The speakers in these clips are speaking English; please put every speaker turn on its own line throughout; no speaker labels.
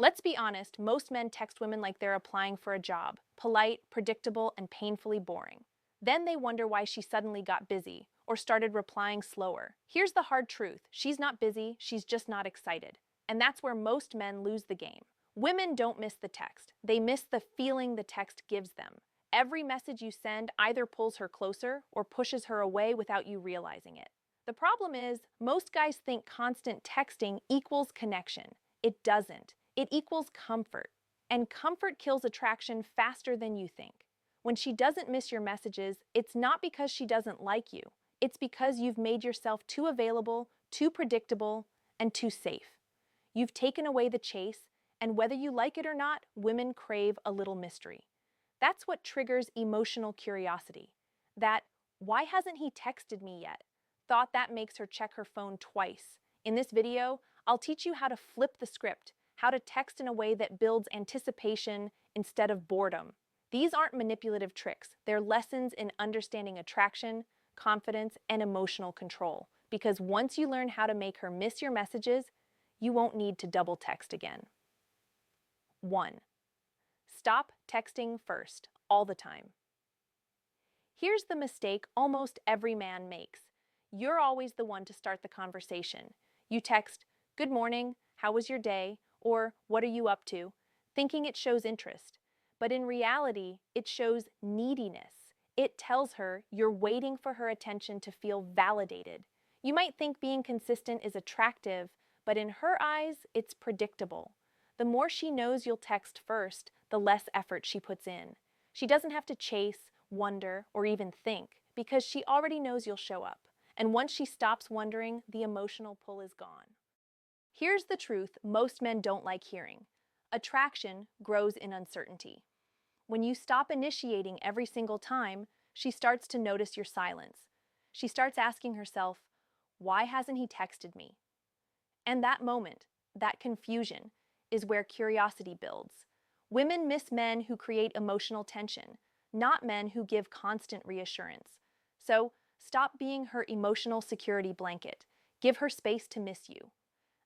Let's be honest, most men text women like they're applying for a job, polite, predictable, and painfully boring. Then they wonder why she suddenly got busy or started replying slower. Here's the hard truth: she's not busy, she's just not excited. And that's where most men lose the game. Women don't miss the text, they miss the feeling the text gives them. Every message you send either pulls her closer or pushes her away without you realizing it. The problem is, most guys think constant texting equals connection. It doesn't. It equals comfort. And comfort kills attraction faster than you think. When she doesn't miss your messages, it's not because she doesn't like you. It's because you've made yourself too available, too predictable, and too safe. You've taken away the chase, and whether you like it or not, women crave a little mystery. That's what triggers emotional curiosity. That, why hasn't he texted me yet? Thought that makes her check her phone twice. In this video, I'll teach you how to flip the script, how to text in a way that builds anticipation instead of boredom. These aren't manipulative tricks, they're lessons in understanding attraction, confidence, and emotional control. Because once you learn how to make her miss your messages, you won't need to double text again. 1. Stop texting first, all the time. Here's the mistake almost every man makes. You're always the one to start the conversation. You text, "Good morning, how was your day?" or "What are you up to?" thinking it shows interest. But in reality, it shows neediness. It tells her you're waiting for her attention to feel validated. You might think being consistent is attractive, but in her eyes, it's predictable. The more she knows you'll text first, the less effort she puts in. She doesn't have to chase, wonder, or even think, because she already knows you'll show up. And once she stops wondering, the emotional pull is gone. Here's the truth most men don't like hearing: attraction grows in uncertainty. When you stop initiating every single time, she starts to notice your silence. She starts asking herself, why hasn't he texted me? And that moment, that confusion, is where curiosity builds. Women miss men who create emotional tension, not men who give constant reassurance. So, stop being her emotional security blanket. Give her space to miss you.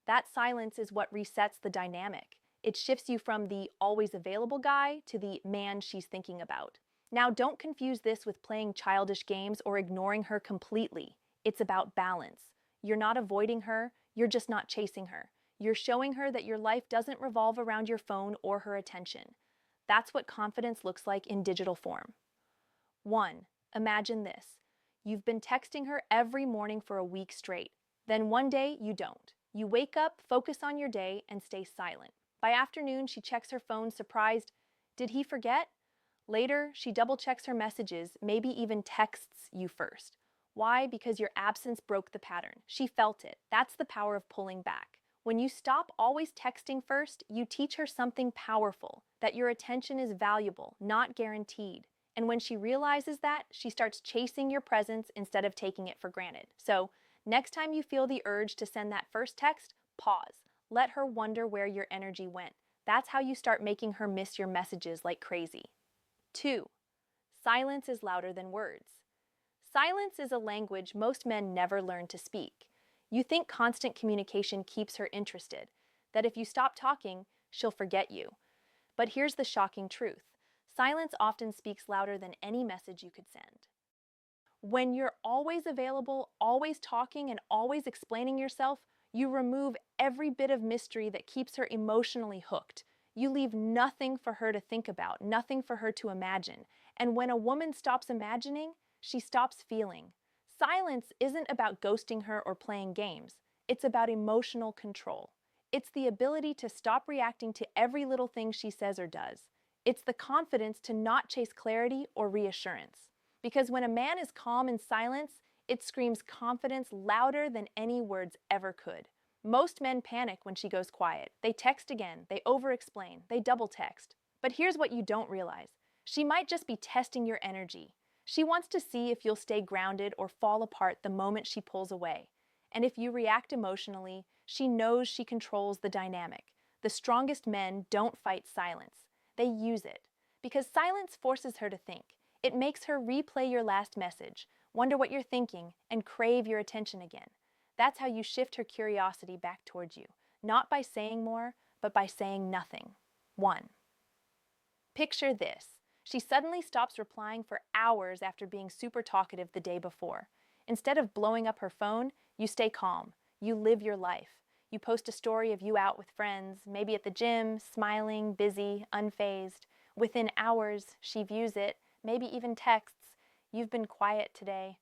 That silence is what resets the dynamic. It shifts you from the always available guy to the man she's thinking about. Now, don't confuse this with playing childish games or ignoring her completely. It's about balance. You're not avoiding her, you're just not chasing her. You're showing her that your life doesn't revolve around your phone or her attention. That's what confidence looks like in digital form. 1. Imagine this. You've been texting her every morning for a week straight. Then one day, you don't. You wake up, focus on your day, and stay silent. By afternoon, she checks her phone, surprised. Did he forget? Later, she double-checks her messages, maybe even texts you first. Why? Because your absence broke the pattern. She felt it. That's the power of pulling back. When you stop always texting first, you teach her something powerful: that your attention is valuable, not guaranteed. And when she realizes that, she starts chasing your presence instead of taking it for granted. So, next time you feel the urge to send that first text, pause. Let her wonder where your energy went. That's how you start making her miss your messages like crazy. 2. Silence is louder than words. Silence is a language most men never learn to speak. You think constant communication keeps her interested, that if you stop talking, she'll forget you. But here's the shocking truth: silence often speaks louder than any message you could send. When you're always available, always talking, and always explaining yourself, you remove every bit of mystery that keeps her emotionally hooked. You leave nothing for her to think about, nothing for her to imagine. And when a woman stops imagining, she stops feeling. Silence isn't about ghosting her or playing games. It's about emotional control. It's the ability to stop reacting to every little thing she says or does. It's the confidence to not chase clarity or reassurance. Because when a man is calm in silence, it screams confidence louder than any words ever could. Most men panic when she goes quiet. They text again, they over-explain, they double text. But here's what you don't realize: she might just be testing your energy. She wants to see if you'll stay grounded or fall apart the moment she pulls away. And if you react emotionally, she knows she controls the dynamic. The strongest men don't fight silence. They use it. Because silence forces her to think. It makes her replay your last message, wonder what you're thinking, and crave your attention again. That's how you shift her curiosity back towards you. Not by saying more, but by saying nothing. 1. Picture this. She suddenly stops replying for hours after being super talkative the day before. Instead of blowing up her phone, you stay calm. You live your life. You post a story of you out with friends, maybe at the gym, smiling, busy, unfazed. Within hours, she views it, maybe even texts, "You've been quiet today."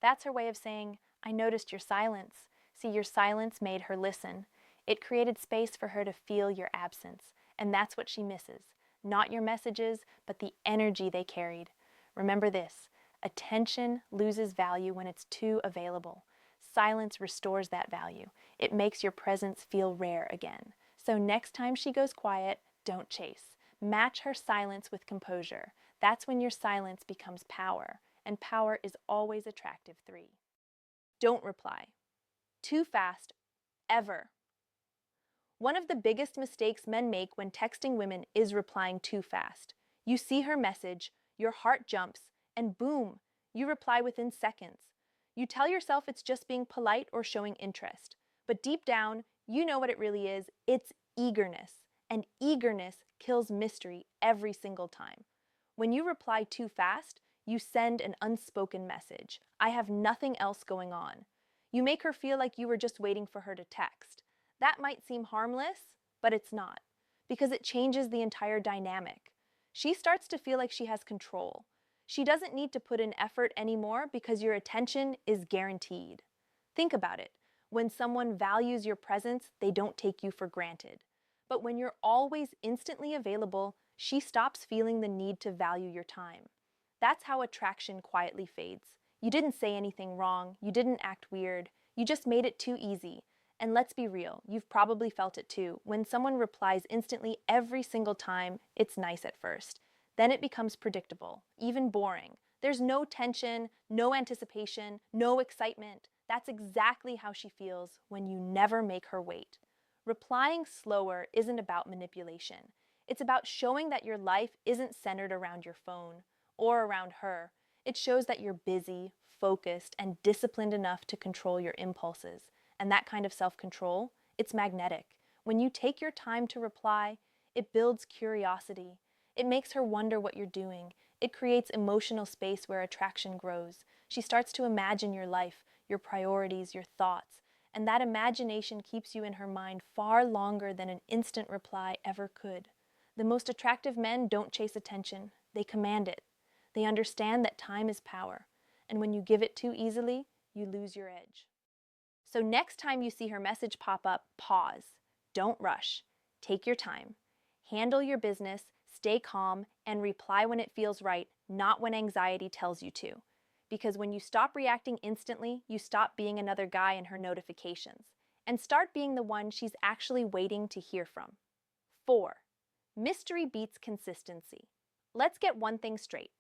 That's her way of saying, "I noticed your silence." See, your silence made her listen. It created space for her to feel your absence, and that's what she misses. Not your messages, but the energy they carried. Remember this: attention loses value when it's too available. Silence restores that value. It makes your presence feel rare again. So next time she goes quiet, don't chase. Match her silence with composure. That's when your silence becomes power, and power is always attractive. 3. Don't reply. Too fast, ever. One of the biggest mistakes men make when texting women is replying too fast. You see her message, your heart jumps, and boom, you reply within seconds. You tell yourself it's just being polite or showing interest. But deep down, you know what it really is. It's eagerness. And eagerness kills mystery every single time. When you reply too fast, you send an unspoken message. I have nothing else going on. You make her feel like you were just waiting for her to text. That might seem harmless, but it's not, because it changes the entire dynamic. She starts to feel like she has control. She doesn't need to put in effort anymore because your attention is guaranteed. Think about it. When someone values your presence, they don't take you for granted. But when you're always instantly available, she stops feeling the need to value your time. That's how attraction quietly fades. You didn't say anything wrong, you didn't act weird, you just made it too easy. And let's be real, you've probably felt it too. When someone replies instantly every single time, it's nice at first. Then it becomes predictable, even boring. There's no tension, no anticipation, no excitement. That's exactly how she feels when you never make her wait. Replying slower isn't about manipulation. It's about showing that your life isn't centered around your phone or around her. It shows that you're busy, focused, and disciplined enough to control your impulses. And that kind of self-control, it's magnetic. When you take your time to reply, it builds curiosity. It makes her wonder what you're doing. It creates emotional space where attraction grows. She starts to imagine your life, your priorities, your thoughts. And that imagination keeps you in her mind far longer than an instant reply ever could. The most attractive men don't chase attention. They command it. They understand that time is power. And when you give it too easily, you lose your edge. So next time you see her message pop up, pause. Don't rush. Take your time. Handle your business, stay calm, and reply when it feels right, not when anxiety tells you to. Because when you stop reacting instantly, you stop being another guy in her notifications and start being the one she's actually waiting to hear from. 4. Mystery beats consistency. Let's get one thing straight.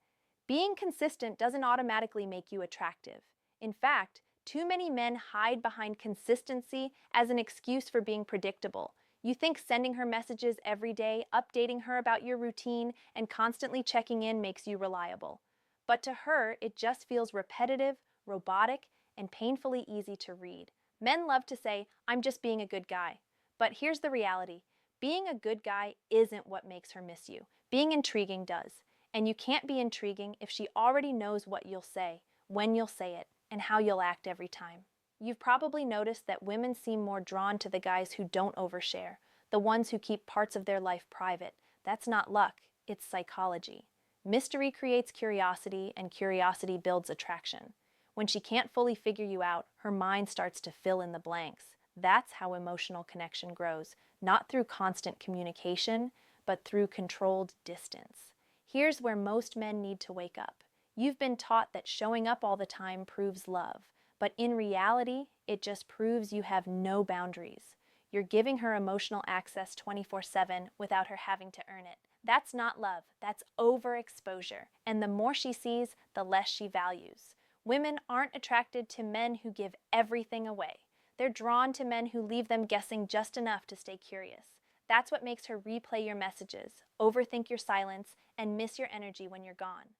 Being consistent doesn't automatically make you attractive. In fact, too many men hide behind consistency as an excuse for being predictable. You think sending her messages every day, updating her about your routine, and constantly checking in makes you reliable. But to her, it just feels repetitive, robotic, and painfully easy to read. Men love to say, "I'm just being a good guy." But here's the reality. Being a good guy isn't what makes her miss you. Being intriguing does. And you can't be intriguing if she already knows what you'll say, when you'll say it, and how you'll act every time. You've probably noticed that women seem more drawn to the guys who don't overshare, the ones who keep parts of their life private. That's not luck, it's psychology. Mystery creates curiosity, and curiosity builds attraction. When she can't fully figure you out, her mind starts to fill in the blanks. That's how emotional connection grows, not through constant communication, but through controlled distance. Here's where most men need to wake up. You've been taught that showing up all the time proves love, but in reality, it just proves you have no boundaries. You're giving her emotional access 24/7 without her having to earn it. That's not love, that's overexposure. And the more she sees, the less she values. Women aren't attracted to men who give everything away. They're drawn to men who leave them guessing just enough to stay curious. That's what makes her replay your messages, overthink your silence, and miss your energy when you're gone.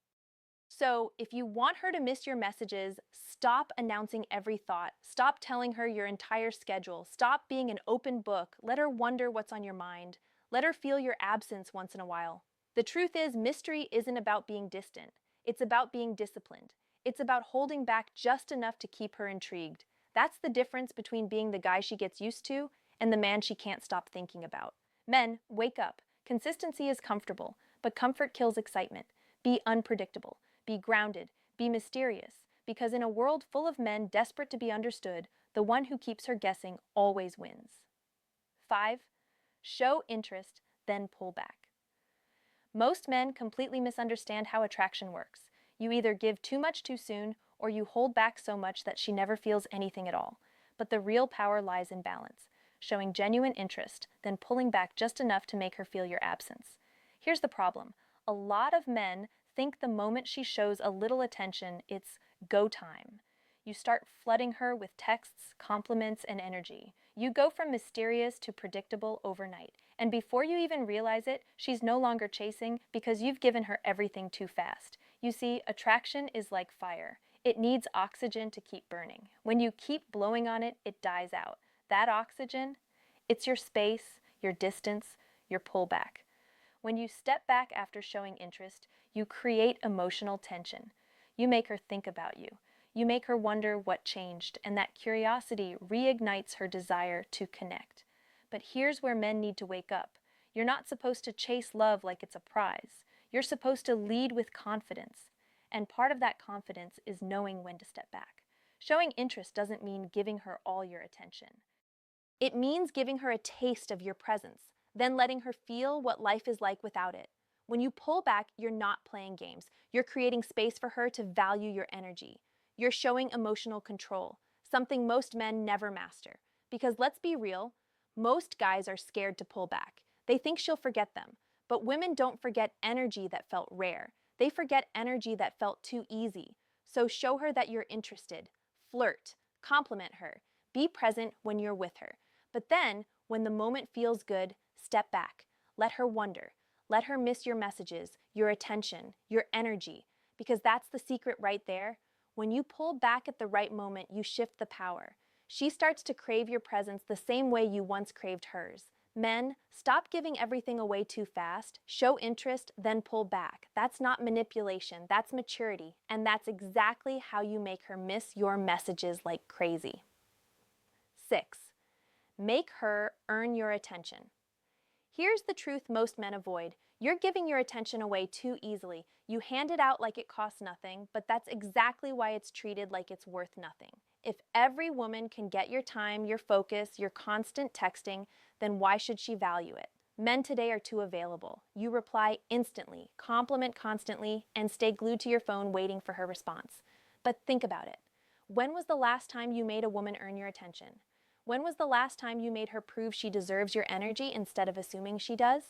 So, if you want her to miss your messages, stop announcing every thought. Stop telling her your entire schedule. Stop being an open book. Let her wonder what's on your mind. Let her feel your absence once in a while. The truth is, mystery isn't about being distant. It's about being disciplined. It's about holding back just enough to keep her intrigued. That's the difference between being the guy she gets used to and the man she can't stop thinking about. Men, wake up. Consistency is comfortable, but comfort kills excitement. Be unpredictable. Be grounded, be mysterious, because in a world full of men desperate to be understood, the one who keeps her guessing always wins. 5. Show interest, then pull back. Most men completely misunderstand how attraction works. You either give too much too soon, or you hold back so much that she never feels anything at all. But the real power lies in balance, showing genuine interest, then pulling back just enough to make her feel your absence. Here's the problem. A lot of men think the moment she shows a little attention, it's go time. You start flooding her with texts, compliments, and energy. You go from mysterious to predictable overnight. And before you even realize it, she's no longer chasing because you've given her everything too fast. You see, attraction is like fire. It needs oxygen to keep burning. When you keep blowing on it, it dies out. That oxygen, it's your space, your distance, your pullback. When you step back after showing interest, you create emotional tension. You make her think about you. You make her wonder what changed, and that curiosity reignites her desire to connect. But here's where men need to wake up. You're not supposed to chase love like it's a prize. You're supposed to lead with confidence. And part of that confidence is knowing when to step back. Showing interest doesn't mean giving her all your attention. It means giving her a taste of your presence, then letting her feel what life is like without it. When you pull back, you're not playing games. You're creating space for her to value your energy. You're showing emotional control, something most men never master. Because let's be real, most guys are scared to pull back. They think she'll forget them. But women don't forget energy that felt rare. They forget energy that felt too easy. So show her that you're interested. Flirt. Compliment her. Be present when you're with her. But then, when the moment feels good, step back. Let her wonder. Let her miss your messages, your attention, your energy. Because that's the secret right there. When you pull back at the right moment, you shift the power. She starts to crave your presence the same way you once craved hers. Men, stop giving everything away too fast. Show interest, then pull back. That's not manipulation, that's maturity. And that's exactly how you make her miss your messages like crazy. 6. Make her earn your attention. Here's the truth most men avoid. You're giving your attention away too easily. You hand it out like it costs nothing, but that's exactly why it's treated like it's worth nothing. If every woman can get your time, your focus, your constant texting, then why should she value it? Men today are too available. You reply instantly, compliment constantly, and stay glued to your phone waiting for her response. But think about it. When was the last time you made a woman earn your attention? When was the last time you made her prove she deserves your energy instead of assuming she does?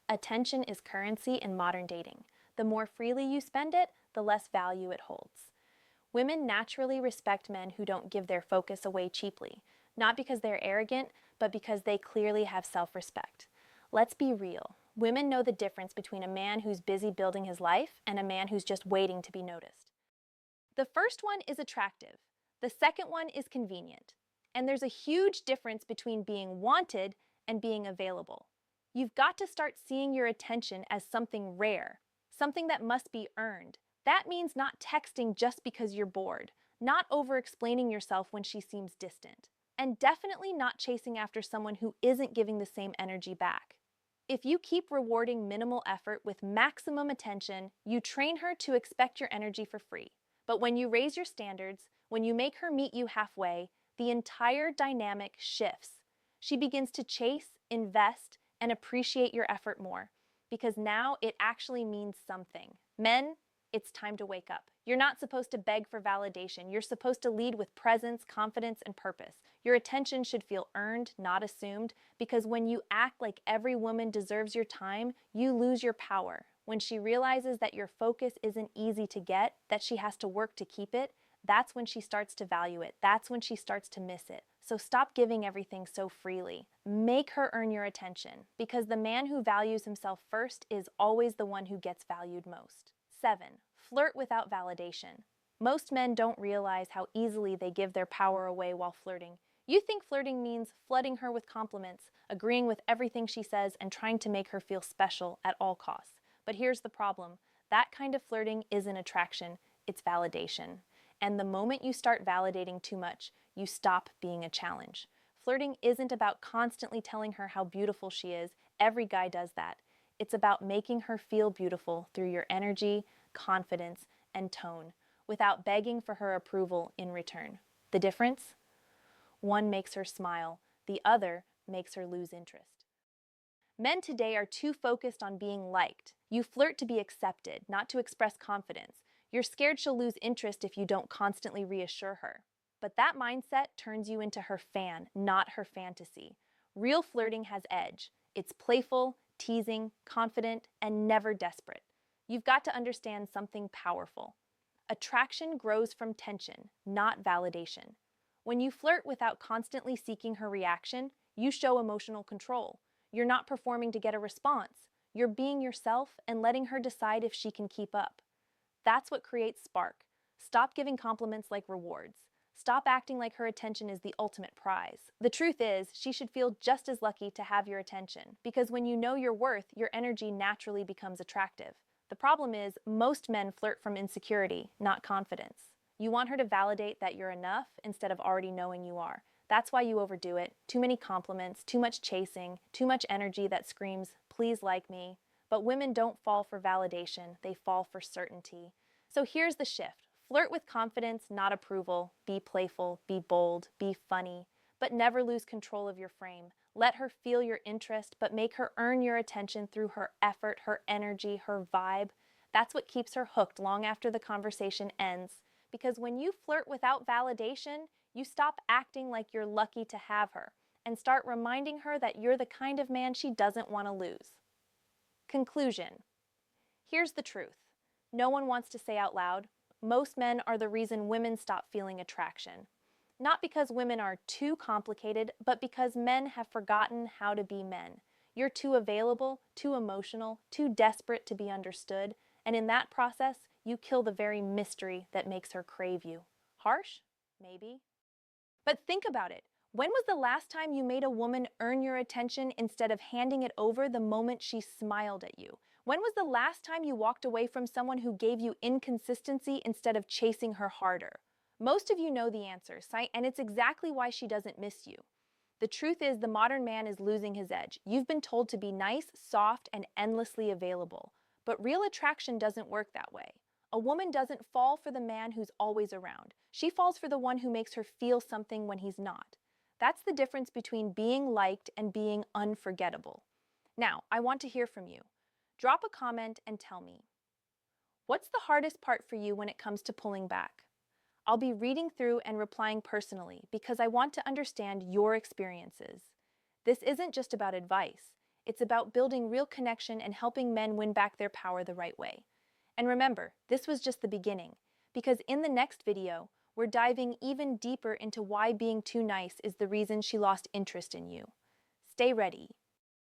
Attention is currency in modern dating. The more freely you spend it, the less value it holds. Women naturally respect men who don't give their focus away cheaply, not because they're arrogant, but because they clearly have self-respect. Let's be real. Women know the difference between a man who's busy building his life and a man who's just waiting to be noticed. The first one is attractive. The second one is convenient. And there's a huge difference between being wanted and being available. You've got to start seeing your attention as something rare, something that must be earned. That means not texting just because you're bored, not over-explaining yourself when she seems distant, and definitely not chasing after someone who isn't giving the same energy back. If you keep rewarding minimal effort with maximum attention, you train her to expect your energy for free. But when you raise your standards, when you make her meet you halfway, the entire dynamic shifts. She begins to chase, invest, and appreciate your effort more, because now it actually means something. Men, it's time to wake up. You're not supposed to beg for validation. You're supposed to lead with presence, confidence, and purpose. Your attention should feel earned, not assumed, because when you act like every woman deserves your time, you lose your power. When she realizes that your focus isn't easy to get, that she has to work to keep it, that's when she starts to value it. That's when she starts to miss it. So stop giving everything so freely. Make her earn your attention, because the man who values himself first is always the one who gets valued most. 7. Flirt without validation. Most men don't realize how easily they give their power away while flirting. You think flirting means flooding her with compliments, agreeing with everything she says, and trying to make her feel special at all costs. But here's the problem. That kind of flirting isn't attraction, it's validation. And the moment you start validating too much, you stop being a challenge. Flirting isn't about constantly telling her how beautiful she is. Every guy does that. It's about making her feel beautiful through your energy, confidence, and tone, without begging for her approval in return. The difference? One makes her smile, the other makes her lose interest. Men today are too focused on being liked. You flirt to be accepted, not to express confidence. You're scared she'll lose interest if you don't constantly reassure her. But that mindset turns you into her fan, not her fantasy. Real flirting has edge. It's playful, teasing, confident, and never desperate. You've got to understand something powerful. Attraction grows from tension, not validation. When you flirt without constantly seeking her reaction, you show emotional control. You're not performing to get a response. You're being yourself and letting her decide if she can keep up. That's what creates spark. Stop giving compliments like rewards. Stop acting like her attention is the ultimate prize. The truth is, she should feel just as lucky to have your attention, because when you know your worth, your energy naturally becomes attractive. The problem is, most men flirt from insecurity, not confidence. You want her to validate that you're enough instead of already knowing you are. That's why you overdo it. Too many compliments, too much chasing, too much energy that screams, "Please like me." But women don't fall for validation, they fall for certainty. So here's the shift. Flirt with confidence, not approval. Be playful, be bold, be funny, but never lose control of your frame. Let her feel your interest, but make her earn your attention through her effort, her energy, her vibe. That's what keeps her hooked long after the conversation ends. Because when you flirt without validation, you stop acting like you're lucky to have her and start reminding her that you're the kind of man she doesn't want to lose. Conclusion. Here's the truth. No one wants to say out loud, most men are the reason women stop feeling attraction. Not because women are too complicated, but because men have forgotten how to be men. You're too available, too emotional, too desperate to be understood, and in that process, you kill the very mystery that makes her crave you. Harsh? Maybe. But think about it. When was the last time you made a woman earn your attention instead of handing it over the moment she smiled at you? When was the last time you walked away from someone who gave you inconsistency instead of chasing her harder? Most of you know the answer, and it's exactly why she doesn't miss you. The truth is, the modern man is losing his edge. You've been told to be nice, soft, and endlessly available. But real attraction doesn't work that way. A woman doesn't fall for the man who's always around. She falls for the one who makes her feel something when he's not. That's the difference between being liked and being unforgettable. Now, I want to hear from you. Drop a comment and tell me, what's the hardest part for you when it comes to pulling back? I'll be reading through and replying personally because I want to understand your experiences. This isn't just about advice. It's about building real connection and helping men win back their power the right way. And remember, this was just the beginning, because in the next video, we're diving even deeper into why being too nice is the reason she lost interest in you. Stay ready.